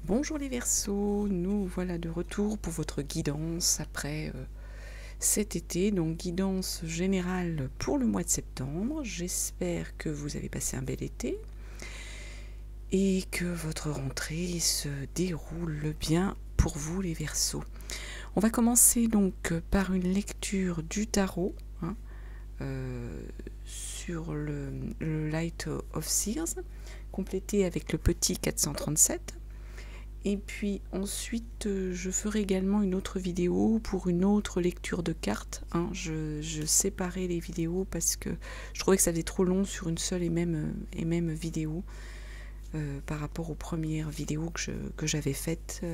Bonjour les Verseaux, nous voilà de retour pour votre guidance après cet été, donc guidance générale pour le mois de septembre. J'espère que vous avez passé un bel été et que votre rentrée se déroule bien pour vous les Verseaux. On va commencer donc par une lecture du tarot sur le Light of Seers, complété avec le petit 437. Et puis ensuite, je ferai également une autre vidéo pour une autre lecture de cartes. Je séparais les vidéos parce que je trouvais que ça faisait trop long sur une seule et même vidéo par rapport aux premières vidéos que j'avais faites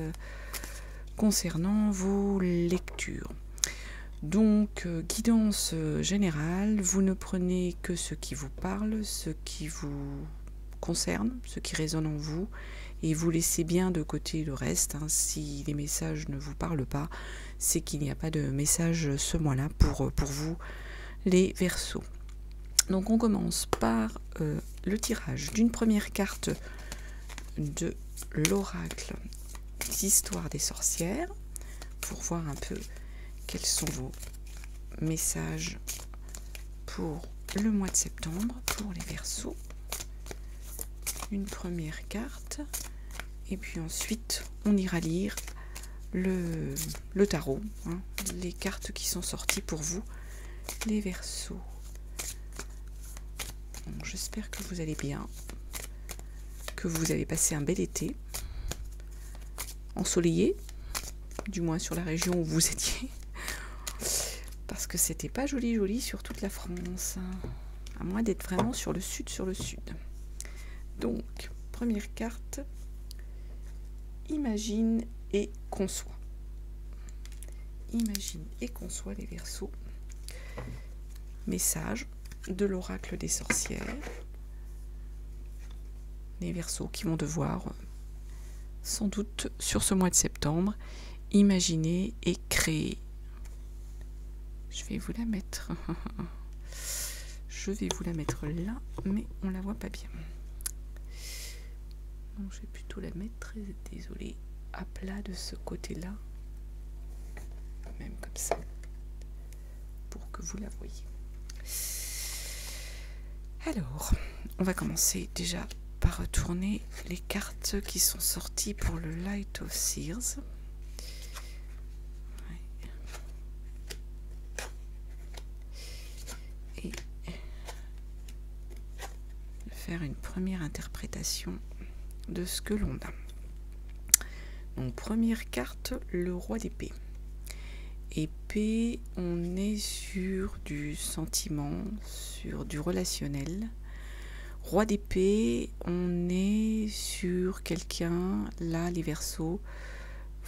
concernant vos lectures. Donc, guidance générale, vous ne prenez que ce qui vous parle, ce qui vous concerne, ce qui résonne en vous, et vous laissez bien de côté le reste. Si les messages ne vous parlent pas, c'est qu'il n'y a pas de message ce mois-là pour vous, les Verseaux. Donc on commence par le tirage d'une première carte de l'oracle d'Histoire des sorcières, pour voir un peu quels sont vos messages pour le mois de septembre pour les Verseaux. Une première carte, et puis ensuite on ira lire le tarot, les cartes qui sont sorties pour vous les Verseaux. J'espère que vous allez bien, que vous avez passé un bel été ensoleillé, du moins sur la région où vous étiez, parce que c'était pas joli sur toute la France, à moins d'être vraiment sur le sud. Donc, première carte, imagine et conçois. Imagine et conçois les Verseaux. Message de l'oracle des sorcières. Les Verseaux qui vont devoir, sans doute sur ce mois de septembre, imaginer et créer. Je vais vous la mettre. Je vais vous la mettre là, mais on la voit pas bien. Donc je vais plutôt la mettre, désolée, à plat de ce côté-là, même comme ça, pour que vous la voyez. Alors, on va commencer déjà par retourner les cartes qui sont sorties pour le Light of Seers. Et faire une première interprétation de ce que l'on a. Donc première carte, le roi d'épée. Épée, on est sur du sentiment, sur du relationnel. Roi d'épée, on est sur quelqu'un, là les Verseaux,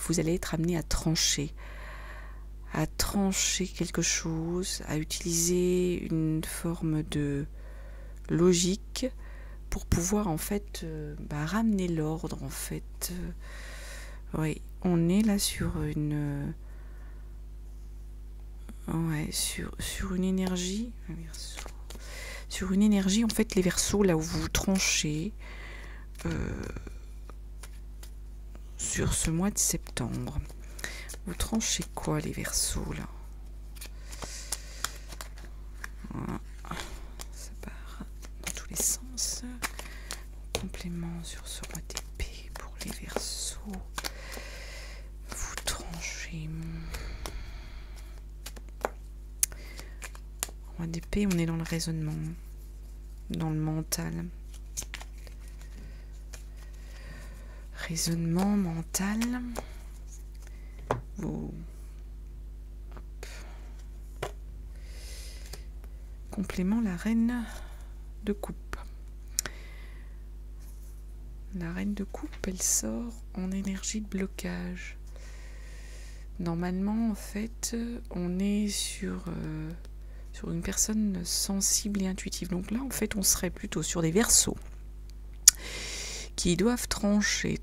vous allez être amené à trancher quelque chose, à utiliser une forme de logique pour pouvoir en fait ramener l'ordre en fait. Oui, on est là sur une sur une énergie en fait les Verseaux, là où vous tranchez sur ce mois de septembre. Vous tranchez quoi les Verseaux là? Voilà. Ça part dans tous les sens. Complément sur ce roi d'épée pour les Verseaux. Vous tranchez. Roi d'épée, on est dans le raisonnement, dans le mental. Raisonnement mental. Vous... Complément, la reine de coupe. La reine de coupe, elle sort en énergie de blocage. Normalement, en fait, on est sur une personne sensible et intuitive. Donc là, en fait, on serait plutôt sur des Verseaux qui doivent trancher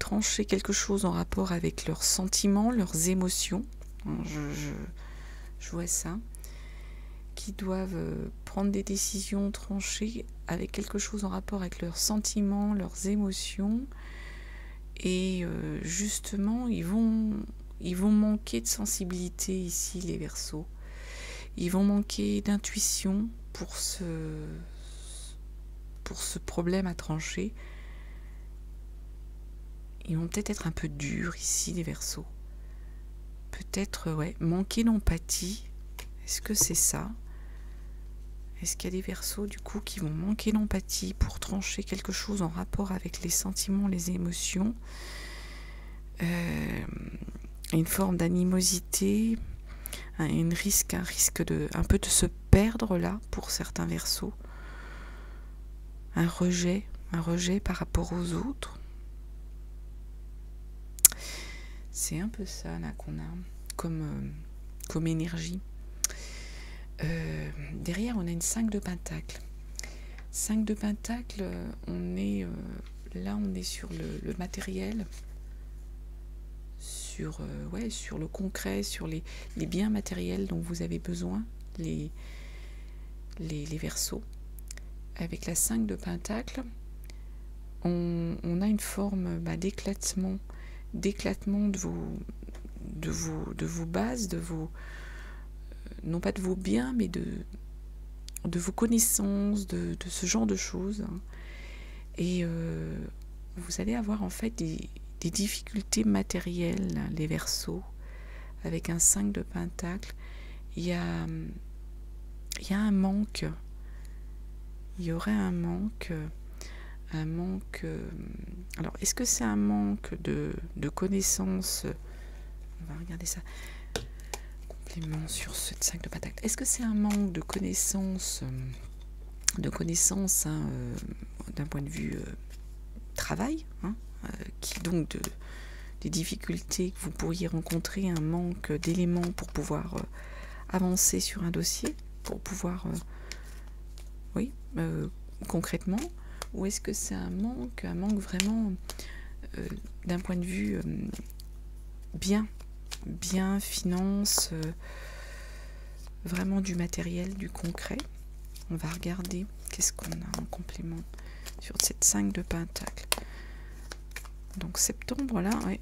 quelque chose en rapport avec leurs sentiments, leurs émotions. Je vois ça. Qui doivent prendre des décisions tranchées avec quelque chose en rapport avec leurs sentiments, leurs émotions, Et justement, ils vont manquer de sensibilité ici, les Verseaux. Ils vont manquer d'intuition pour ce problème à trancher. Ils vont peut-être être un peu durs ici, les Verseaux. Peut-être, ouais, manquer d'empathie. Est-ce que c'est ça? Est-ce qu'il y a des Verseaux, du coup, qui vont manquer d'empathie pour trancher quelque chose en rapport avec les sentiments, les émotions? Une forme d'animosité, un risque un peu de se perdre là, pour certains Verseaux. Un rejet par rapport aux autres. C'est un peu ça là qu'on a comme énergie. Derrière, on a une 5 de Pentacle. 5 de Pentacle, on est sur le matériel, sur le concret, sur les biens matériels dont vous avez besoin, les Verseaux. Avec la 5 de Pentacle, on a une forme d'éclatement de vos bases, non pas de vos biens, mais de vos connaissances, de ce genre de choses. Et vous allez avoir en fait des difficultés matérielles, les Verseaux. Avec un 5 de Pentacle, il y a un manque. Il y aurait un manque. Alors, est-ce que c'est un manque de connaissances? On va regarder ça. Complément sur ce 5 de Pentacle. Est-ce que c'est un manque de connaissances, d'un point de vue travail, qui donc des difficultés que vous pourriez rencontrer, un manque d'éléments pour pouvoir avancer sur un dossier, pour pouvoir, concrètement? Ou est-ce que c'est un manque vraiment d'un point de vue bien, finance, vraiment du matériel, du concret? On va regarder qu'est-ce qu'on a en complément sur cette 5 de Pentacle. Donc septembre, là, ouais.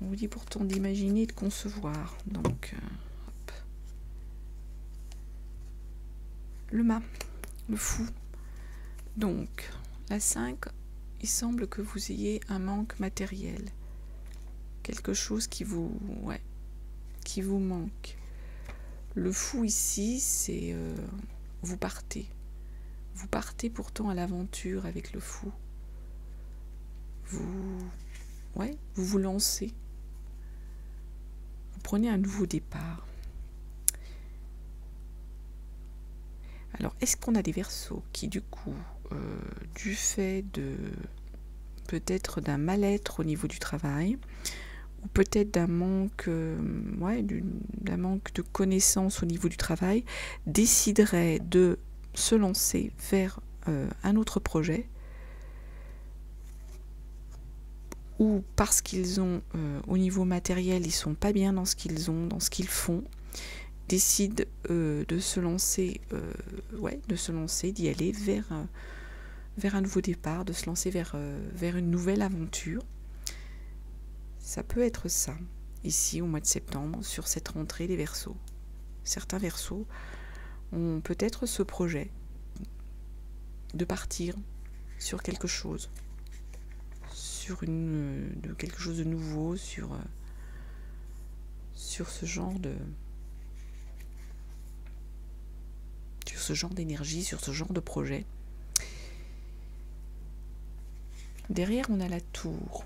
On vous dit pourtant d'imaginer, de concevoir. Donc, hop. Le mât, le fou. Donc, la 5, il semble que vous ayez un manque matériel. Quelque chose qui vous manque. Le fou ici, c'est vous partez. Vous partez pourtant à l'aventure avec le fou. Vous vous lancez. Vous prenez un nouveau départ. Alors, est-ce qu'on a des Verseaux qui, du coup, du fait de peut-être d'un mal-être au niveau du travail, ou peut-être d'un manque, d'un manque de connaissances au niveau du travail, décideraient de se lancer vers un autre projet, ou parce qu'ils ont, au niveau matériel, ils sont pas bien dans ce qu'ils ont, dans ce qu'ils font, décident de se lancer, d'y aller vers un nouveau départ, de se lancer vers une nouvelle aventure. Ça peut être ça, ici au mois de septembre, sur cette rentrée des Verseaux. Certains Verseaux ont peut-être ce projet de partir sur quelque chose, quelque chose de nouveau, sur ce genre d'énergie, sur ce genre de projet. Derrière, on a la tour.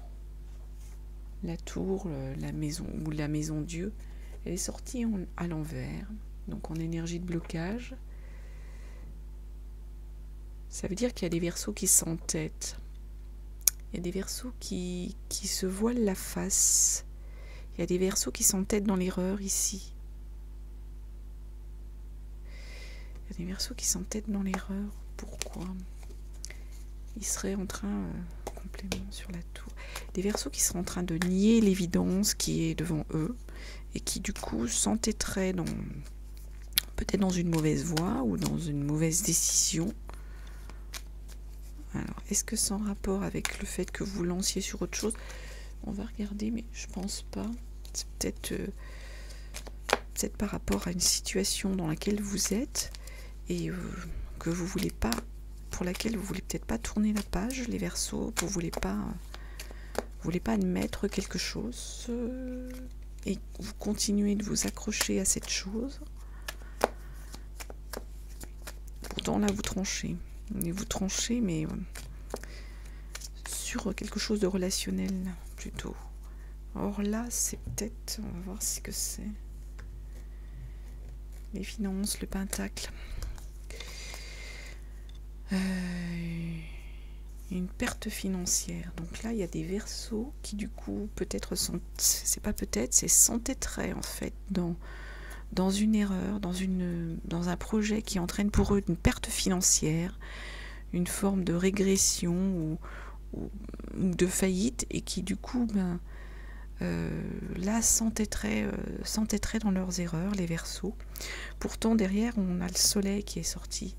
La tour, la maison, ou la maison Dieu, elle est sortie à l'envers, donc en énergie de blocage. Ça veut dire qu'il y a des Verseaux qui s'entêtent. Il y a des Verseaux qui se voilent la face. Il y a des Verseaux qui s'entêtent dans l'erreur ici. Il y a des Verseaux qui s'entêtent dans l'erreur. Pourquoi? Ils seraient en train, complément sur la tour, des Verseaux qui seraient en train de nier l'évidence qui est devant eux et qui du coup s'entêteraient peut-être dans une mauvaise voie ou dans une mauvaise décision. Alors est-ce que c'est en rapport avec le fait que vous lanciez sur autre chose? On va regarder, mais je pense pas. C'est peut-être par rapport à une situation dans laquelle vous êtes et que vous voulez pas, pour laquelle vous voulez peut-être pas tourner la page, les Verseaux, vous voulez pas admettre quelque chose et vous continuez de vous accrocher à cette chose. Pourtant là vous tranchez, mais sur quelque chose de relationnel plutôt. Or là c'est peut-être, on va voir ce que c'est. Les finances, le pentacle. Une perte financière. Donc là, il y a des Verseaux qui du coup, peut-être sont, c'est pas peut-être, c'est s'entêteraient en fait dans une erreur, dans un projet qui entraîne pour eux une perte financière, une forme de régression ou de faillite, et qui du coup, là, s'entêteraient dans leurs erreurs, les Verseaux. Pourtant, derrière, on a le soleil qui est sorti.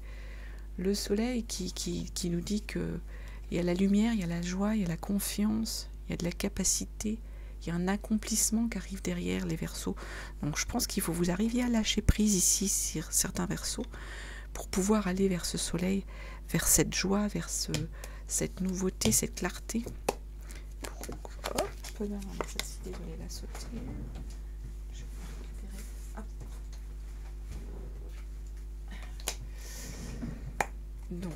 Le soleil qui nous dit que il y a la lumière, il y a la joie, il y a la confiance, il y a de la capacité, il y a un accomplissement qui arrive derrière les Verseaux. Donc je pense qu'il faut que vous arriviez à lâcher prise ici sur certains Verseaux pour pouvoir aller vers ce soleil, vers cette joie, vers cette nouveauté, cette clarté. Hop, désolée, la sauter. Je vais récupérer. Hop. Donc,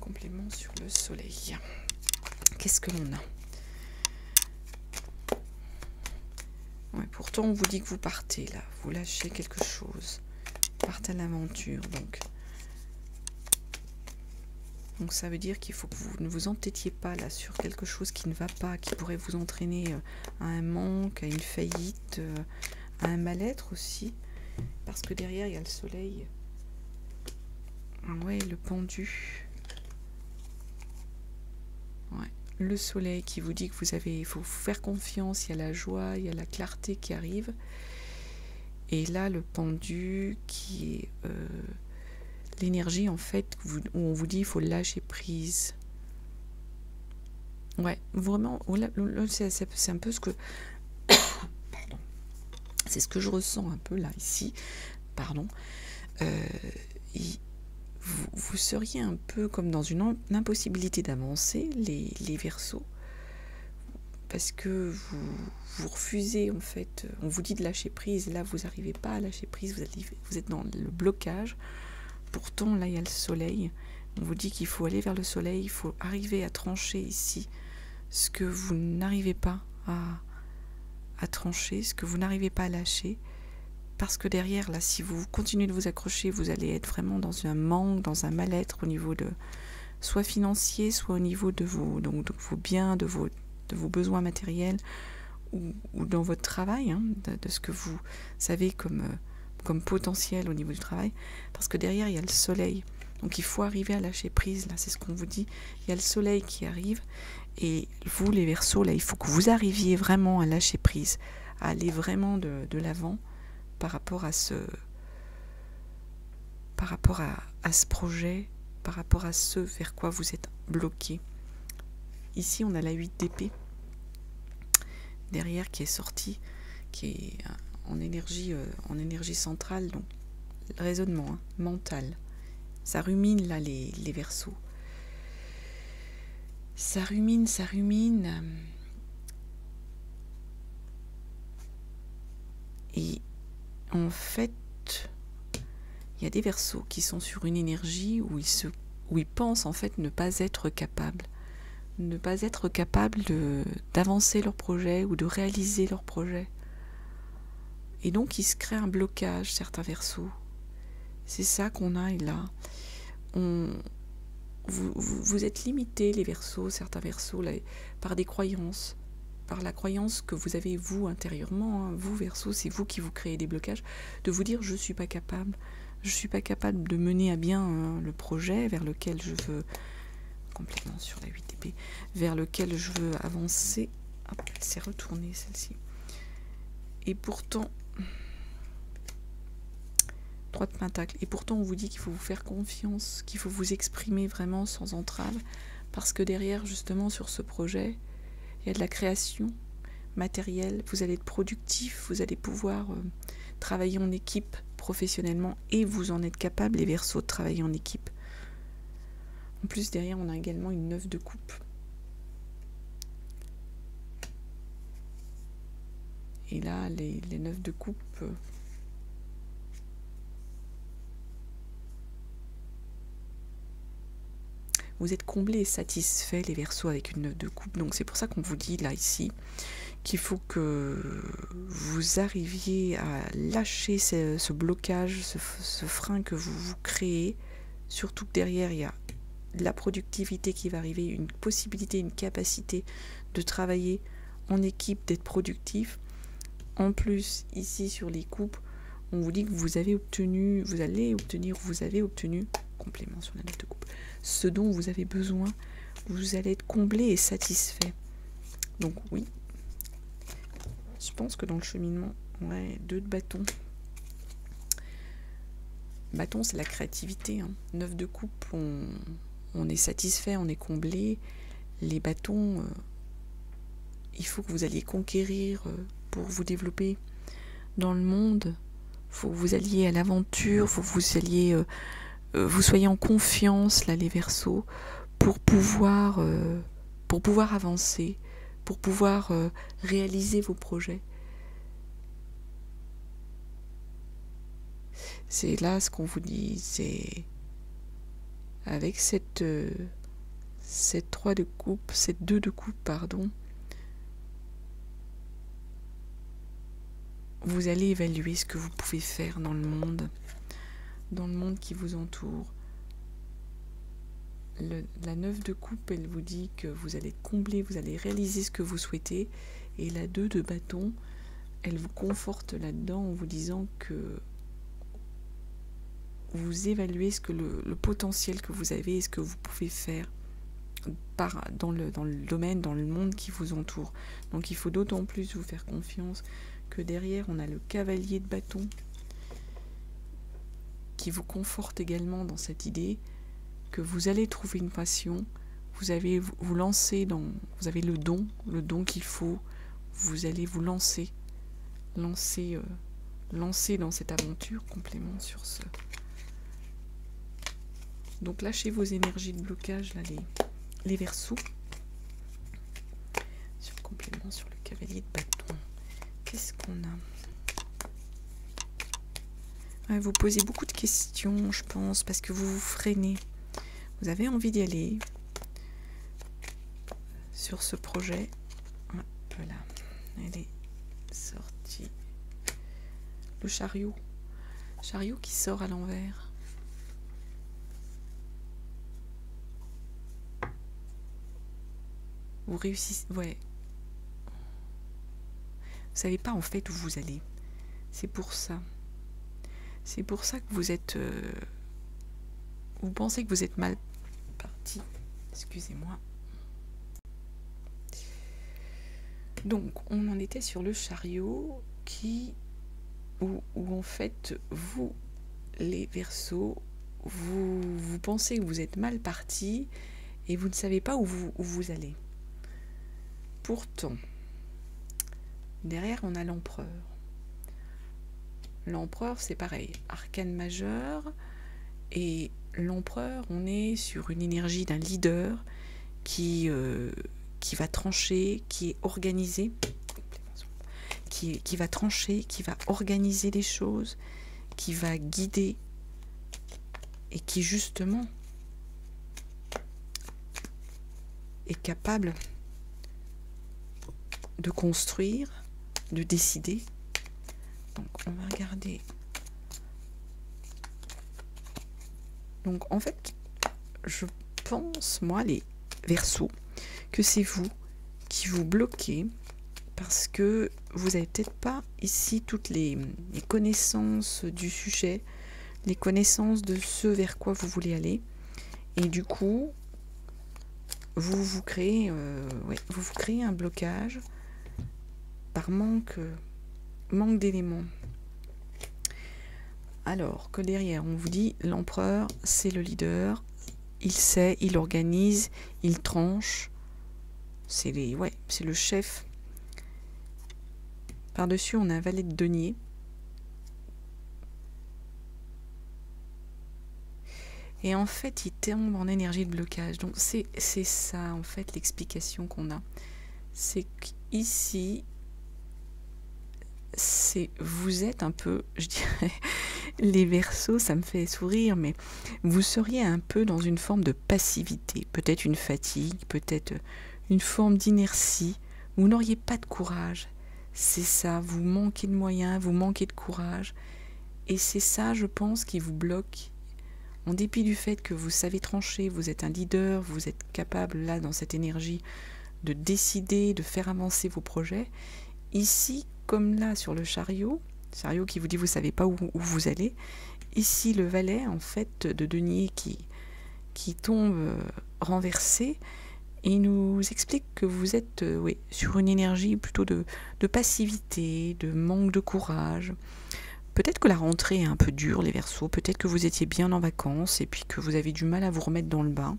complément sur le soleil. Qu'est-ce que l'on a? Ouais, pourtant, on vous dit que vous partez là. Vous lâchez quelque chose. Vous partez à l'aventure. Donc, ça veut dire qu'il faut que vous ne vous entêtiez pas là sur quelque chose qui ne va pas, qui pourrait vous entraîner à un manque, à une faillite, à un mal-être aussi. Parce que derrière, il y a le soleil. Ouais, le pendu. Ouais. Le soleil qui vous dit que il faut vous faire confiance, il y a la joie, il y a la clarté qui arrive. Et là, le pendu qui est l'énergie en fait où on vous dit il faut lâcher prise. Ouais, vraiment, c'est un peu ce que... Pardon. C'est ce que je ressens un peu là, ici. Pardon. Vous seriez un peu comme dans une impossibilité d'avancer, les Verseaux, parce que vous refusez, en fait, on vous dit de lâcher prise, là vous n'arrivez pas à lâcher prise, vous êtes dans le blocage. Pourtant là il y a le soleil, on vous dit qu'il faut aller vers le soleil, il faut arriver à trancher ici ce que vous n'arrivez pas à trancher, ce que vous n'arrivez pas à lâcher. Parce que derrière, là, si vous continuez de vous accrocher, vous allez être vraiment dans un manque, dans un mal-être au niveau de soit financier, soit au niveau de vos biens, de vos besoins matériels ou dans votre travail, hein, de ce que vous savez comme potentiel au niveau du travail. Parce que derrière, il y a le soleil. Donc il faut arriver à lâcher prise, là, c'est ce qu'on vous dit. Il y a le soleil qui arrive et vous, les Verseaux, là, il faut que vous arriviez vraiment à lâcher prise, à aller vraiment de l'avant. Par rapport à ce projet, par rapport à ce vers quoi vous êtes bloqué. Ici, on a la 8 d'épée derrière qui est sortie, qui est en énergie centrale, donc raisonnement, hein, mental. Ça rumine là les Verseaux. Ça rumine. Et en fait, il y a des Verseaux qui sont sur une énergie où ils pensent en fait ne pas être capables d'avancer leur projet ou de réaliser leur projet. Et donc il se crée un blocage, certains Verseaux. C'est ça qu'on a là. Vous êtes limités, les Verseaux, certains Verseaux, là, par des croyances. Par la croyance que vous avez vous intérieurement, hein, vous Verseaux, c'est vous qui vous créez des blocages, de vous dire je suis pas capable de mener à bien le projet vers lequel je veux, complètement sur la 8 épée, vers lequel je veux avancer. Hop, elle s'est retournée celle-ci. Et pourtant, 3 de Pentacle. Et pourtant, on vous dit qu'il faut vous faire confiance, qu'il faut vous exprimer vraiment sans entrave, parce que derrière, justement, sur ce projet, il y a de la création matérielle, vous allez être productif, vous allez pouvoir travailler en équipe professionnellement, et vous en êtes capable, les Verseaux, de travailler en équipe. En plus, derrière, on a également une 9 de coupe. Et là, les 9 de coupe... vous êtes comblés et satisfaits, les Verseaux, avec une 9 de coupe. Donc c'est pour ça qu'on vous dit, là, ici, qu'il faut que vous arriviez à lâcher ce blocage, ce frein que vous créez. Surtout que derrière, il y a de la productivité qui va arriver, une possibilité, une capacité de travailler en équipe, d'être productif. En plus, ici, sur les coupes, on vous dit que vous avez obtenu, vous avez obtenu, complément sur la 9 de coupe, ce dont vous avez besoin, vous allez être comblé et satisfait. Donc oui, je pense que dans le cheminement, ouais, 2 de bâton. Bâton, c'est la créativité, hein. 9 de coupe, on est satisfait, on est comblé. Les bâtons, il faut que vous alliez conquérir pour vous développer dans le monde. Il faut que vous alliez à l'aventure, il faut que vous alliez... vous soyez en confiance, là, les Verseaux, pour pouvoir avancer, pour pouvoir réaliser vos projets. C'est là ce qu'on vous dit, c'est avec cette 3 de coupe, cette 2 de coupe, pardon, vous allez évaluer ce que vous pouvez faire dans le monde qui vous entoure. La 9 de coupe, elle vous dit que vous allez être comblé, vous allez réaliser ce que vous souhaitez. Et la 2 de bâton, elle vous conforte là-dedans en vous disant que vous évaluez le potentiel que vous avez et ce que vous pouvez faire dans le domaine, dans le monde qui vous entoure. Donc il faut d'autant plus vous faire confiance que derrière, on a le cavalier de bâton qui vous conforte également dans cette idée que vous allez trouver une passion, vous avez le don qu'il faut, vous allez vous lancer dans cette aventure, complément sur ce. Donc lâchez vos énergies de blocage, là, les Verseaux. Sur le complément sur le cavalier de bâton. Qu'est-ce qu'on a? Ouais, vous posez beaucoup de questions, je pense, parce que vous vous freinez. Vous avez envie d'y aller sur ce projet. Voilà, elle est sortie. Le chariot. Chariot qui sort à l'envers. Vous réussissez, ouais. Vous savez pas en fait où vous allez. C'est pour ça. C'est pour ça que vous êtes... vous pensez que vous êtes mal parti. Excusez-moi. Donc, on en était sur le chariot où en fait, vous, les Verseaux, vous pensez que vous êtes mal parti et vous ne savez pas où vous allez. Pourtant, derrière, on a l'empereur. L'empereur, c'est pareil, arcane majeur, et l'empereur, on est sur une énergie d'un leader qui va trancher, qui est organisé, qui va trancher, qui va organiser les choses, qui va guider, et qui justement est capable de construire, de décider. Donc on va regarder. Donc en fait, je pense, moi, les Verseaux, que c'est vous qui vous bloquez parce que vous n'avez peut-être pas ici toutes les connaissances du sujet, les connaissances de ce vers quoi vous voulez aller. Et du coup, vous créez un blocage par manque d'éléments. alors que derrière, on vous dit, l'empereur, c'est le leader, il sait, il organise, il tranche, c'est le chef. Par-dessus, on a un valet de denier. Et en fait, il tombe en énergie de blocage. Donc, c'est ça, en fait, l'explication qu'on a. C'est qu'ici, vous êtes un peu, je dirais, les Verseaux, ça me fait sourire, mais vous seriez un peu dans une forme de passivité. Peut-être une fatigue, peut-être une forme d'inertie. Vous n'auriez pas de courage. C'est ça, vous manquez de moyens, vous manquez de courage. Et c'est ça, je pense, qui vous bloque. En dépit du fait que vous savez trancher, vous êtes un leader, vous êtes capable, là, dans cette énergie, de décider, de faire avancer vos projets. Ici, comme là, sur le chariot qui vous dit vous ne savez pas où vous allez, ici, le valet, en fait, de denier qui tombe renversé, et nous explique que vous êtes sur une énergie plutôt de passivité, de manque de courage. Peut-être que la rentrée est un peu dure, les Verseaux, peut-être que vous étiez bien en vacances et puis que vous avez du mal à vous remettre dans le bain.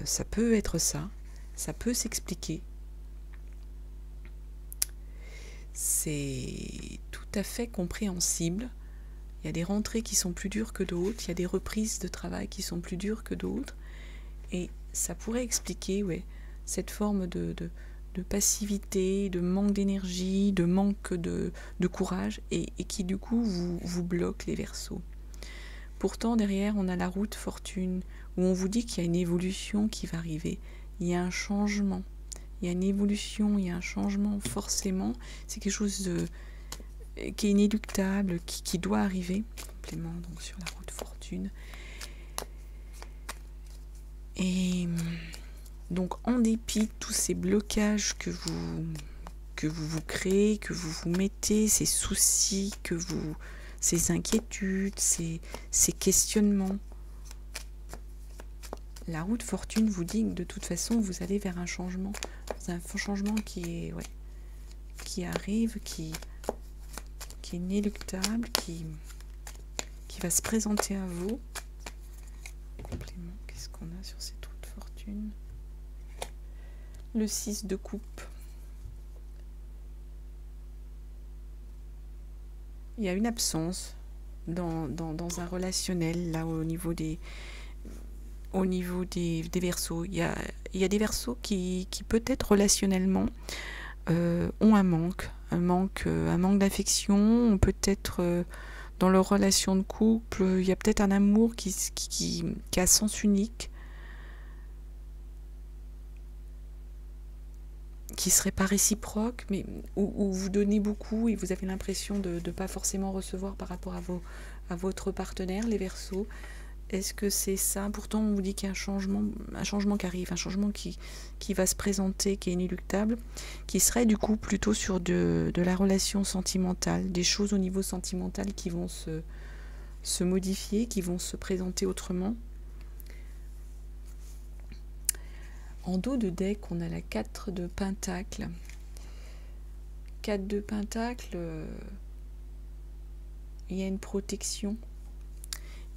Ça peut être ça peut s'expliquer. C'est tout à fait compréhensible. Il y a des rentrées qui sont plus dures que d'autres, il y a des reprises de travail qui sont plus dures que d'autres, et ça pourrait expliquer cette forme de passivité, de manque d'énergie, de manque de courage, et qui du coup vous bloque, les Verseaux. Pourtant derrière on a la route fortune, où on vous dit qu'il y a une évolution qui va arriver, il y a un changement, il y a une évolution, il y a un changement forcément, c'est quelque chose qui est inéluctable, qui doit arriver. Complément donc sur la route fortune. Et donc, en dépit de tous ces blocages que vous créez, que vous mettez, ces soucis, ces inquiétudes, ces questionnements, la route fortune vous dit que de toute façon, vous allez vers un changement qui arrive, qui est inéluctable, qui va se présenter à vous. Complément, qu'est-ce qu'on a sur cette route fortune? Le 6 de coupe. Il y a une absence dans un relationnel, là, au niveau des Verseaux. Il y a des Verseaux qui peut-être relationnellement ont un manque d'affection, peut-être dans leur relation de couple, il y a peut-être un amour qui a sens unique, qui serait pas réciproque, mais où vous donnez beaucoup et vous avez l'impression de ne pas forcément recevoir par rapport à votre partenaire, les Verseaux. Est-ce que c'est ça? Pourtant, on vous dit qu'il y a un changement qui arrive, un changement qui va se présenter, qui est inéluctable, qui serait du coup plutôt sur de la relation sentimentale, des choses au niveau sentimental qui vont se modifier, qui vont se présenter autrement. En dos de deck, on a la 4 de Pentacle. 4 de Pentacle, il y a une protection.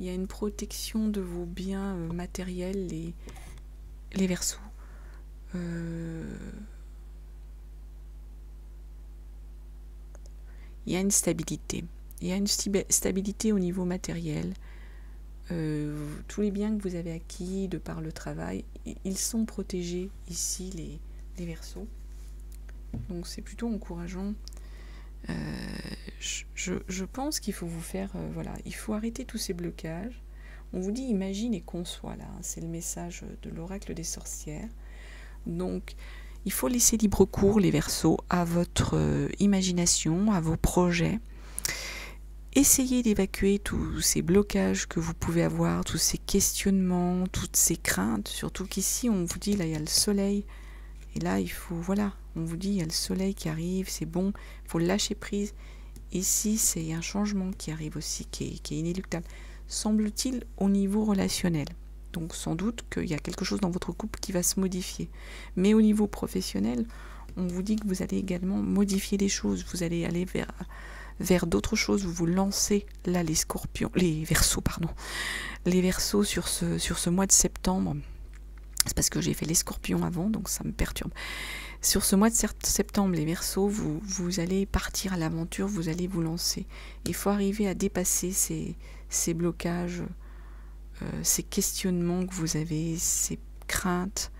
Il y a une protection de vos biens matériels, les Verseaux. Il y a une stabilité. Il y a une stabilité au niveau matériel. Tous les biens que vous avez acquis de par le travail, ils sont protégés ici, les Verseaux. Donc c'est plutôt encourageant. Je pense qu'il faut vous faire, il faut arrêter tous ces blocages. On vous dit imagine et conçois, là, c'est le message de l'oracle des sorcières. Donc il faut laisser libre cours, les Verseaux, à votre imagination, à vos projets. Essayez d'évacuer tous ces blocages que vous pouvez avoir, tous ces questionnements, toutes ces craintes, surtout qu'ici on vous dit, là il y a le soleil, et là il faut, on vous dit il y a le soleil qui arrive, c'est bon, il faut lâcher prise. Ici c'est un changement qui arrive aussi, qui est inéluctable, semble-t-il au niveau relationnel. Donc sans doute qu'il y a quelque chose dans votre couple qui va se modifier. Mais au niveau professionnel, on vous dit que vous allez également modifier les choses, vous allez aller vers d'autres choses, vous vous lancez là les scorpions, les Verseaux, pardon, les Verseaux sur ce mois de septembre. C'est parce que j'ai fait les scorpions avant, donc ça me perturbe. Sur ce mois de septembre, les Verseaux, vous allez partir à l'aventure, vous allez vous lancer. Il faut arriver à dépasser ces blocages, ces questionnements que vous avez, ces craintes.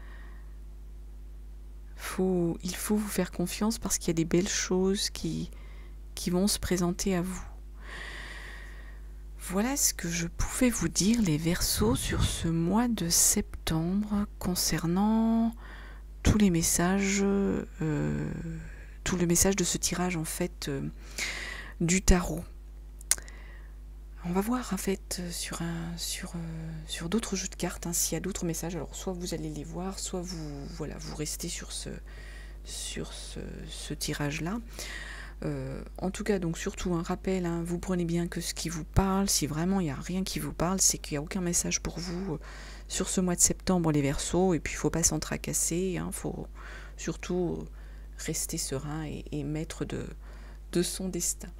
Il faut vous faire confiance parce qu'il y a des belles choses qui vont se présenter à vous. Voilà ce que je pouvais vous dire, les Verseaux, sur ce mois de septembre concernant tous les messages, tout le message de ce tirage en fait du tarot. On va voir en fait sur d'autres jeux de cartes, hein, s'il y a d'autres messages. Alors soit vous allez les voir, soit vous restez sur ce tirage-là. En tout cas, donc surtout un rappel, hein, vous prenez bien que ce qui vous parle. Si vraiment il n'y a rien qui vous parle, c'est qu'il n'y a aucun message pour vous sur ce mois de septembre, les Verseaux. Et puis il ne faut pas s'en tracasser, hein, faut surtout rester serein et maître de son destin.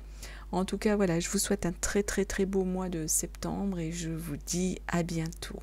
En tout cas, voilà, je vous souhaite un très très très beau mois de septembre et je vous dis à bientôt.